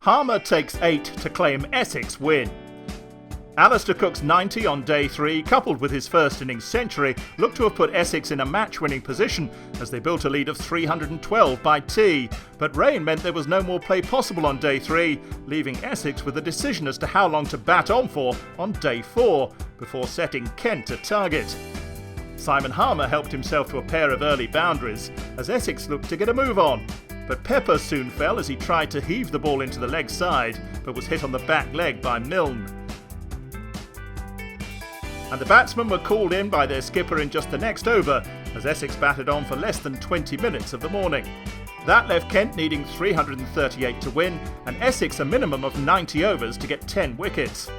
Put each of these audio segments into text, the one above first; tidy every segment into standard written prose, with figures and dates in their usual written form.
Harmer takes 8 to claim Essex win. Alistair Cook's 90 on day 3, coupled with his first innings century, looked to have put Essex in a match-winning position as they built a lead of 312 by tea. But rain meant there was no more play possible on day 3, leaving Essex with a decision as to how long to bat on for on day 4, before setting Kent a target. Simon Harmer helped himself to a pair of early boundaries as Essex looked to get a move on. But Pepper soon fell as he tried to heave the ball into the leg side, but was hit on the back leg by Milne. And the batsmen were called in by their skipper in just the next over as Essex batted on for less than 20 minutes of the morning. That left Kent needing 338 to win and Essex a minimum of 90 overs to get 10 wickets.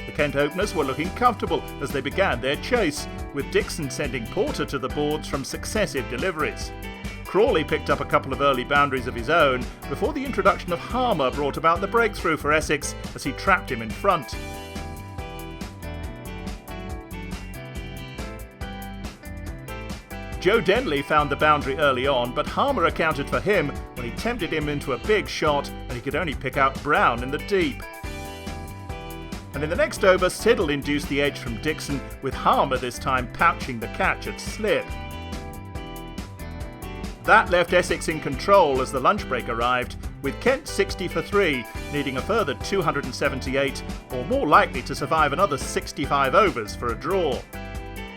The Kent openers were looking comfortable as they began their chase, with Dixon sending Porter to the boards from successive deliveries. Crawley picked up a couple of early boundaries of his own before the introduction of Harmer brought about the breakthrough for Essex as he trapped him in front. Joe Denley found the boundary early on, but Harmer accounted for him when he tempted him into a big shot and he could only pick out Brown in the deep. And in the next over, Siddle induced the edge from Dixon, with Harmer this time pouching the catch at slip. That left Essex in control as the lunch break arrived, with Kent 60 for 3, needing a further 278, or more likely to survive another 65 overs for a draw.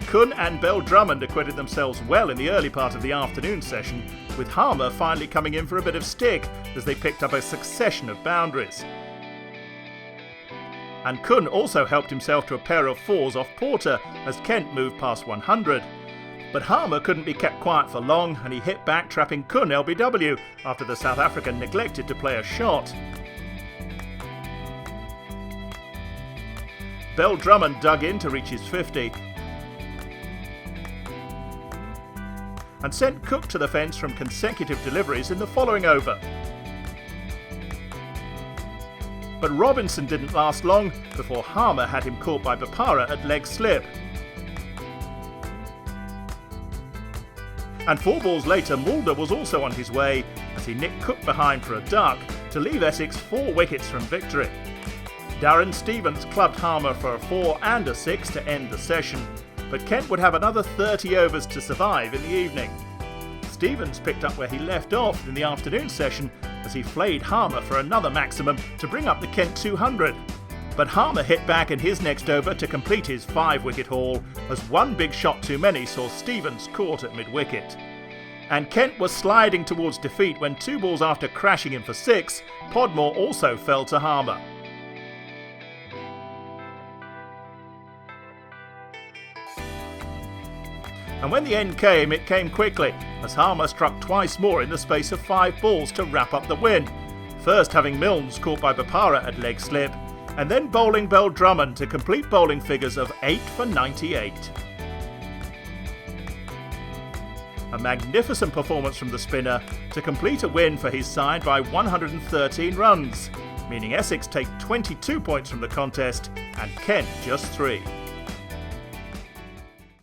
Kun and Bell Drummond acquitted themselves well in the early part of the afternoon session, with Harmer finally coming in for a bit of stick as they picked up a succession of boundaries. And Kun also helped himself to a pair of 4s off Porter as Kent moved past 100. But Harmer couldn't be kept quiet for long and he hit back, trapping Kun LBW after the South African neglected to play a shot. Bell Drummond dug in to reach his 50 and sent Cook to the fence from consecutive deliveries in the following over. But Robinson didn't last long before Harmer had him caught by Bopara at leg slip. And 4 balls later, Mulder was also on his way as he nicked Cook behind for a duck to leave Essex 4 wickets from victory. Darren Stevens clubbed Harmer for a 4 and a 6 to end the session, but Kent would have another 30 overs to survive in the evening. Stevens picked up where he left off in the afternoon session as he flayed Harmer for another maximum to bring up the Kent 200. But Harmer hit back in his next over to complete his 5-wicket haul as one big shot too many saw Stevens caught at mid-wicket. And Kent was sliding towards defeat when 2 balls after crashing him for 6, Podmore also fell to Harmer. And when the end came, it came quickly, as Harmer struck twice more in the space of 5 balls to wrap up the win. First having Milnes caught by Bopara at leg slip, and then bowling Bell Drummond to complete bowling figures of 8 for 98. A magnificent performance from the spinner to complete a win for his side by 113 runs, meaning Essex take 22 points from the contest and Kent just 3.